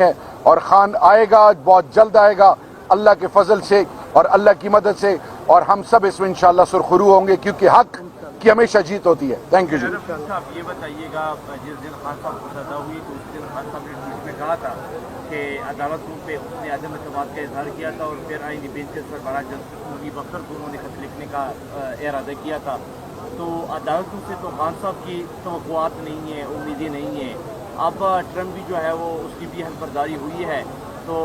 ہے اور خان آئے گا، بہت جلد آئے گا اللہ کے فضل سے اور اللہ کی مدد سے، اور ہم سب اس میں انشاءاللہ سرخرو ہوں گے کیونکہ حق کی ہمیشہ جیت ہوتی ہے۔ تھینک یو جی۔ صاحب یہ بتائیے گا، جس دن خان صاحب کو سزا ہوئی تو اس دن خان صاحب نے ٹویٹ میں کہا تھا کہ عدالتوں پہ اس نے عدم اعتماد کا اظہار کیا تھا اور پھر آئینی بینچ کے سربراہ جج منیب اختر کو انہوں نے خط لکھنے کا ارادہ کیا تھا۔ تو عدالتوں سے تو خان صاحب کی توقعات نہیں ہیں، امیدیں نہیں ہیں۔ اب ٹرمپ بھی جو ہے وہ اس کی بھی حلفبرداری ہوئی ہے، تو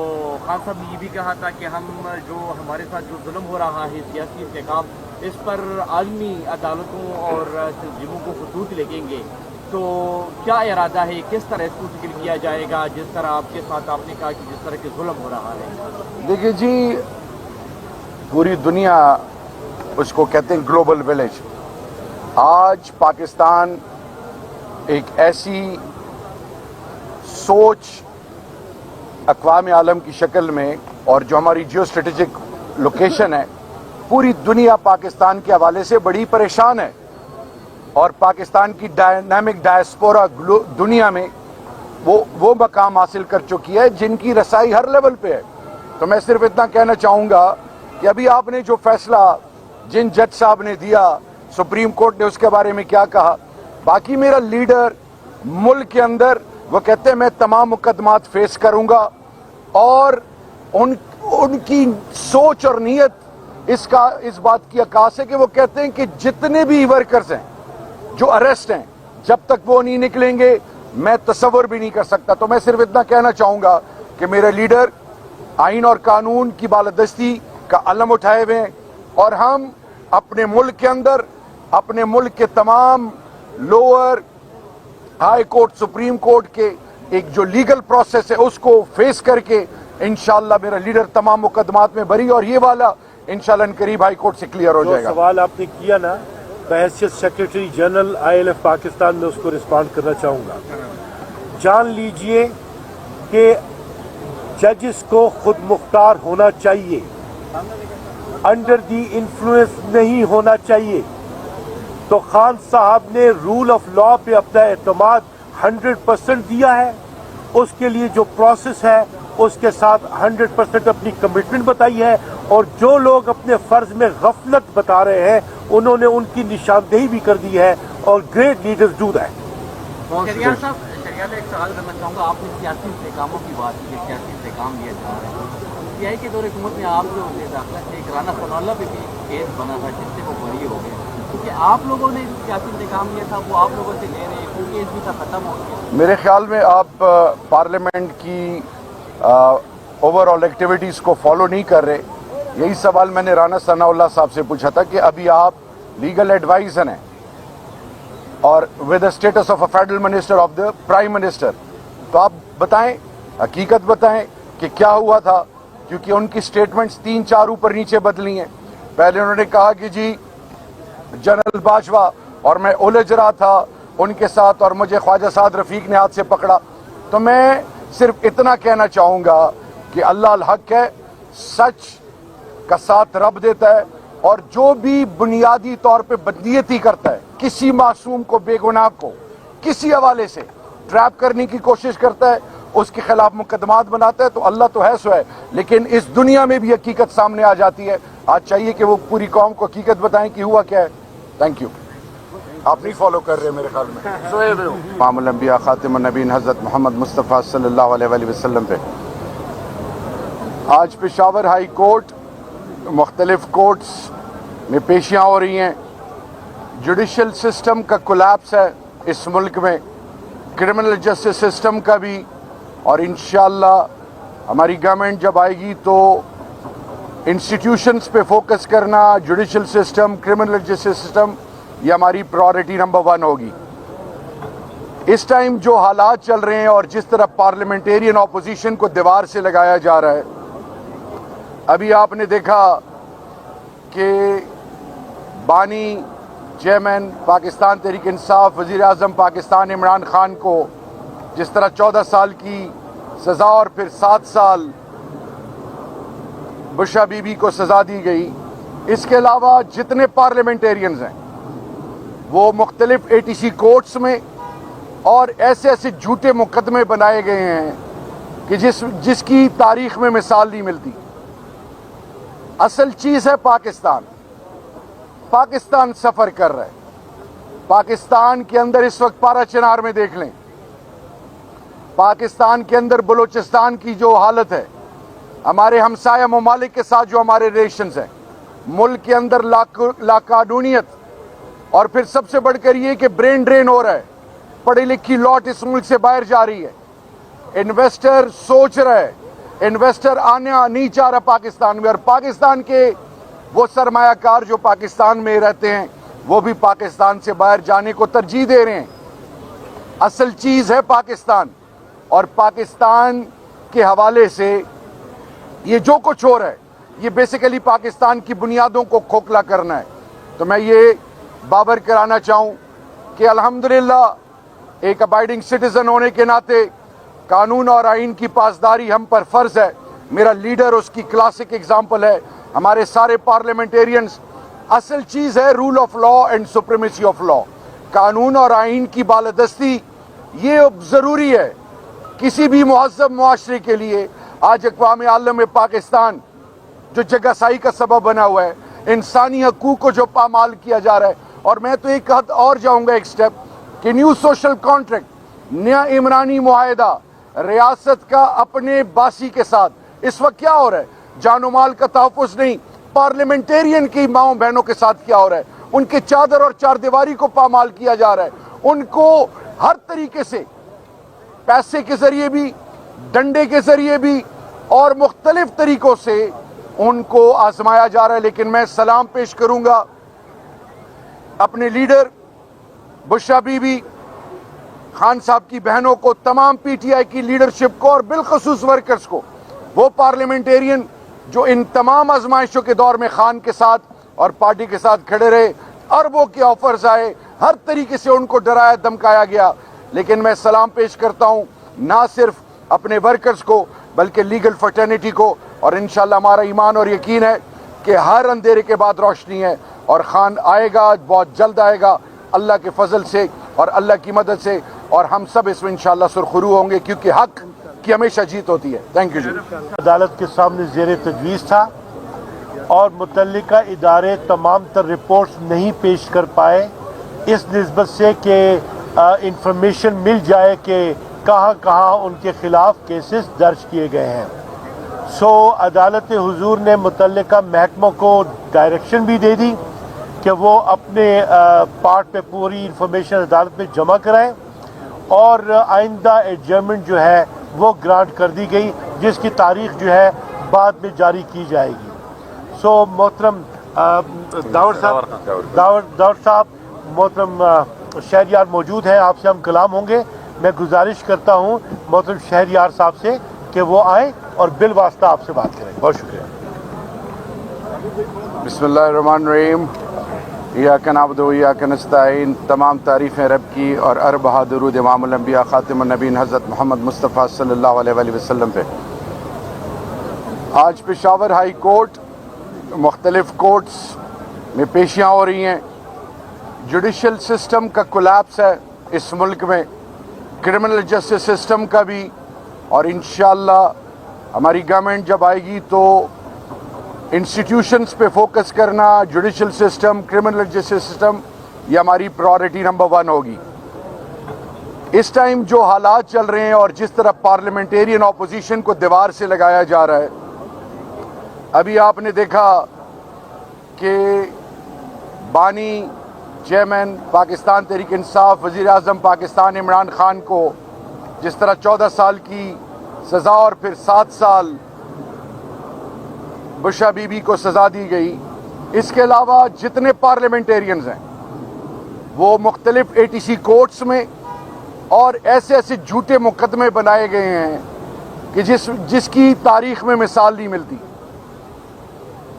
خان صاحب نے یہ بھی کہا تھا کہ ہم جو ہمارے ساتھ جو ظلم ہو رہا ہے سیاسی انتقام، اس پر عالمی عدالتوں اور تنظیموں کو خطوط لگیں گے۔ تو کیا ارادہ ہے، کس طرح اس کو ذکر کیا جائے گا جس طرح آپ کے ساتھ آپ نے کہا کہ جس طرح کے ظلم ہو رہا ہے؟ دیکھیے جی، پوری دنیا اس کو کہتے ہیں گلوبل ولیج۔ آج پاکستان ایک ایسی سوچ اقوام عالم کی شکل میں، اور جو ہماری جیو اسٹریٹجک لوکیشن ہے، پوری دنیا پاکستان کے حوالے سے بڑی پریشان ہے، اور پاکستان کی ڈائنامک ڈائسپورا دنیا میں وہ مقام حاصل کر چکی ہے جن کی رسائی ہر لیول پہ ہے۔ تو میں صرف اتنا کہنا چاہوں گا کہ ابھی آپ نے جو فیصلہ جن جج صاحب نے دیا، سپریم کورٹ نے اس کے بارے میں کیا کہا، باقی میرا لیڈر ملک کے اندر وہ کہتے ہیں میں تمام مقدمات فیس کروں گا، اور ان کی سوچ اور نیت اس بات کی عکاس ہے کہ وہ کہتے ہیں کہ جتنے بھی ورکرز ہیں جو اریسٹ ہیں، جب تک وہ نہیں نکلیں گے میں تصور بھی نہیں کر سکتا۔ تو میں صرف اتنا کہنا چاہوں گا کہ میرے لیڈر آئین اور قانون کی بالادستی کا علم اٹھائے ہوئے ہیں، اور ہم اپنے ملک کے اندر اپنے ملک کے تمام lower high court supreme court کے ایک جو لیگل پروسیس ہے اس کو فیس کر کے انشاءاللہ میرا لیڈر تمام مقدمات میں بری، اور یہ والا انشاءاللہ ان قریب ہائی کورٹ سے کلیئر ہو جائے گا۔ جو سوال آپ نے کیا نا بحیثیت سیکریٹری جنرل ILF پاکستان میں، اس کو رسپانڈ کرنا چاہوں گا۔ جان لیجئے کہ ججز کو خود مختار ہونا چاہیے، انڈر دی انفلوئنس نہیں ہونا چاہیے۔ تو خان صاحب نے رول آف لا پہ اپنا اعتماد 100% دیا ہے، اس کے لیے جو پروسیس ہے اس کے ساتھ 100% اپنی کمٹمنٹ بتائی ہے، اور جو لوگ اپنے فرض میں غفلت بتا رہے ہیں انہوں نے ان کی نشاندہی بھی کر دی ہے، اور گریٹ لیڈرز ڈو دیٹ۔ شریعہ صاحب، شریعہ میں ایک سوال کرنا چاہوں گا، آپ نے سیاسی استحکاموں کی بات کی، سیاسی استحکام لیا جا رہا ہے۔ CI کے دور حکومت میں آپ جو داخلہ تھے، رانا ثناء اللہ پہ بھی کیس بنا تھا جس سے وہ بری ہو گئے، کیونکہ آپ لوگوں نے سیاسی انتقام لیا تھا وہ آپ لوگوں سے لے رہے ہیں، کوئی کیس بھی تھا ختم ہو گیا۔ میرے خیال میں آپ پارلیمنٹ کی اوور آل ایکٹیویٹیز کو فالو نہیں کر رہے۔ یہی سوال میں نے رانا ثناء اللہ صاحب سے پوچھا تھا کہ ابھی آپ لیگل ایڈوائزر ہیں اور with status of a federal minister of the prime minister, تو آپ بتائیں، حقیقت بتائیں کہ کیا ہوا تھا، کیونکہ ان کی سٹیٹمنٹس 3-4 اوپر نیچے بدلی ہیں۔ پہلے انہوں نے کہا کہ جی جنرل باجوہ اور میں الجھ رہا تھا ان کے ساتھ اور مجھے خواجہ سعد رفیق نے ہاتھ سے پکڑا۔ تو میں صرف اتنا کہنا چاہوں گا کہ اللہ الحق ہے، سچ کا ساتھ رب دیتا ہے، اور جو بھی بنیادی طور پہ بدنیتی کرتا ہے، کسی معصوم کو بے گناہ کو کسی حوالے سے ٹریپ کرنے کی کوشش کرتا ہے، اس کے خلاف مقدمات بناتا ہے، تو اللہ تو ہے سو ہے، لیکن اس دنیا میں بھی حقیقت سامنے آ جاتی ہے۔ آج چاہیے کہ وہ پوری قوم کو حقیقت بتائیں کہ ہوا کیا ہے۔ Thank you. آپ نہیں فالو کر رہے میرے خیال میں۔ امام الانبیاء خاتم النبیین حضرت محمد مصطفیٰ صلی اللہ علیہ وآلہ وسلم پہ آج پشاور ہائی کورٹ، مختلف کورٹس میں پیشیاں ہو رہی ہیں۔ جوڈیشل سسٹم کا کولیپس ہے اس ملک میں، کرمنل جسٹس سسٹم کا بھی، اور انشاءاللہ ہماری گورنمنٹ جب آئے گی تو انسٹیٹیوشنز پہ فوکس کرنا، judicial system, criminal justice system, یہ ہماری پرائورٹی نمبر 1 ہوگی۔ اس ٹائم جو حالات چل رہے ہیں اور جس طرح پارلیمنٹیرین اپوزیشن کو دیوار سے لگایا جا رہا ہے، ابھی آپ نے دیکھا کہ بانی چیئرمین پاکستان تحریک انصاف وزیر اعظم پاکستان عمران خان کو جس طرح 14 سال کی سزا اور پھر 7 سال بشا بی بی کو سزا دی گئی، اس کے علاوہ جتنے پارلیمنٹیرینز ہیں وہ مختلف ATC کورٹس میں، اور ایسے ایسے جھوٹے مقدمے بنائے گئے ہیں کہ جس کی تاریخ میں مثال نہیں ملتی. اصل چیز ہے پاکستان. پاکستان سفر کر رہا ہے. پاکستان کے اندر اس وقت پارا چنار میں دیکھ لیں, پاکستان کے اندر بلوچستان کی جو حالت ہے, ہمارے ہمسایہ ممالک کے ساتھ جو ہمارے ریلیشنز ہیں, ملک کے اندر لاقانونیت, اور پھر سب سے بڑھ کر یہ کہ برین ڈرین ہو رہا ہے, پڑھی لکھی لوٹ اس ملک سے باہر جا رہی ہے. انویسٹر سوچ رہا ہے, انویسٹر آنا نہیں چاہ رہا پاکستان میں, اور پاکستان کے وہ سرمایہ کار جو پاکستان میں رہتے ہیں وہ بھی پاکستان سے باہر جانے کو ترجیح دے رہے ہیں. اصل چیز ہے پاکستان, اور پاکستان کے حوالے سے یہ جو کچھ ہو رہا ہے یہ بیسیکلی پاکستان کی بنیادوں کو کھوکھلا کرنا ہے. تو میں یہ بابر کرانا چاہوں کہ الحمدللہ ایک ابائیڈنگ سٹیزن ہونے کے ناطے قانون اور آئین کی پاسداری ہم پر فرض ہے. میرا لیڈر اس کی کلاسک اگزامپل ہے, ہمارے سارے پارلیمنٹیرینز. اصل چیز ہے rule of law and supremacy of law. قانون اور آئین کی بالادستی یہ ضروری ہے کسی بھی مہذب معاشرے کے لیے. آج اقوام عالم میں پاکستان جو جگہ سائی کا سبب بنا ہوا ہے, انسانی حقوق کو جو پامال کیا جا رہا ہے. اور میں تو ایک حد اور جاؤں گا, ایک سٹیپ, کہ نیو سوشل کانٹریکٹ, نیا عمرانی معاہدہ ریاست کا اپنے باسی کے ساتھ اس وقت کیا ہو رہا ہے, جان و مال کا تحفظ نہیں, پارلیمنٹیرین کی ماؤں بہنوں کے ساتھ کیا ہو رہا ہے, ان کے چادر اور چار دیواری کو پامال کیا جا رہا ہے. ان کو ہر طریقے سے پیسے کے ذریعے بھی, ڈنڈے کے ذریعے بھی, اور مختلف طریقوں سے ان کو آزمایا جا رہا ہے. لیکن میں سلام پیش کروں گا اپنے leader Bushra be be Khan صاحب کی بہنوں کو, تمام پی ٹی آئی کی لیڈرشپ کو, اور بالخصوص ورکرز کو, وہ پارلیمنٹیرین جو ان تمام آزمائشوں کے دور میں خان کے ساتھ اور پارٹی کے ساتھ کھڑے رہے. اربوں کے آفرز آئے, ہر طریقے سے ان کو ڈرایا دھمکایا گیا. لیکن میں سلام پیش کرتا ہوں نہ صرف اپنے ورکرز کو بلکہ لیگل فرٹرنیٹی کو, اور انشاءاللہ ہمارا ایمان اور یقین ہے کہ ہر اندھیرے کے بعد روشنی ہے, اور خان آئے گا, بہت جلد آئے گا اللہ کے فضل سے اور اللہ کی مدد سے, اور ہم سب اس میں انشاءاللہ سرخرو ہوں گے, کیونکہ حق کی ہمیشہ جیت ہوتی ہے. تھینک یو جی. عدالت کے سامنے زیر تجویز تھا اور متعلقہ ادارے تمام تر رپورٹس نہیں پیش کر پائے, اس نسبت سے کہ انفارمیشن مل جائے کہ کہاں کہاں ان کے خلاف کیسز درج کیے گئے ہیں. سو عدالت حضور نے متعلقہ محکموں کو ڈائریکشن بھی دے دی کہ وہ اپنے پارٹ پہ پوری انفارمیشن عدالت میں جمع کرائیں, اور آئندہ ایڈجرمنٹ جو ہے وہ گرانٹ کر دی گئی, جس کی تاریخ جو ہے بعد میں جاری کی جائے گی. سو محترم داور صاحب, محترم شہریار موجود ہیں, آپ سے ہم کلام ہوں گے. میں گزارش کرتا ہوں محترم شہریار صاحب سے کہ وہ آئیں اور بالواسطہ آپ سے بات کریں. بہت شکریہ. بسم اللہ الرحمن الرحیم. ایاک نعبد و ایاک نستعین. تمام تعریفیں رب کی اور اربہ درود امام الانبیاء خاتم النبیین حضرت محمد مصطفیٰ صلی اللہ علیہ وآلہ وسلم پہ. آج پشاور ہائی کورٹ, مختلف کورٹس میں پیشیاں ہو رہی ہیں. جوڈیشل سسٹم کا کولیپس ہے اس ملک میں, کرمنل جسٹس سسٹم کا بھی, اور انشاءاللہ ہماری گورنمنٹ جب آئے گی تو انسٹیٹیوشنز پہ فوکس کرنا, judicial system, criminal justice system, یہ ہماری پرائورٹی نمبر 1 ہوگی. اس ٹائم جو حالات چل رہے ہیں اور جس طرح پارلیمنٹیرین اپوزیشن کو دیوار سے لگایا جا رہا ہے, ابھی آپ نے دیکھا کہ بانی چیئرمین پاکستان تحریک انصاف, وزیر اعظم پاکستان عمران خان کو جس طرح 14 سال کی سزا اور پھر 7 سال بشرا بی بی کو سزا دی گئی. اس کے علاوہ جتنے پارلیمنٹیرینز ہیں وہ مختلف ATC کورٹس میں اور ایسے ایسے جھوٹے مقدمے بنائے گئے ہیں کہ جس کی تاریخ میں مثال نہیں ملتی.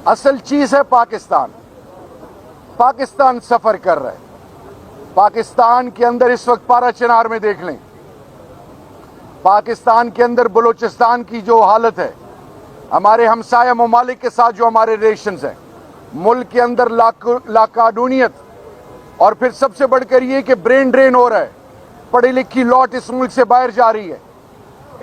اصل چیز ہے پاکستان. پاکستان سفر کر رہا ہے. پاکستان کے اندر اس وقت پارا چنار میں دیکھ لیں, پاکستان کے اندر بلوچستان کی جو حالت ہے, ہمارے ہمسایہ ممالک کے ساتھ جو ہمارے ریلیشنز ہیں, ملک کے اندر لاقانونیت, اور پھر سب سے بڑھ کر یہ کہ برین ڈرین ہو رہا ہے, پڑھی لکھی لوٹ اس ملک سے باہر جا رہی ہے.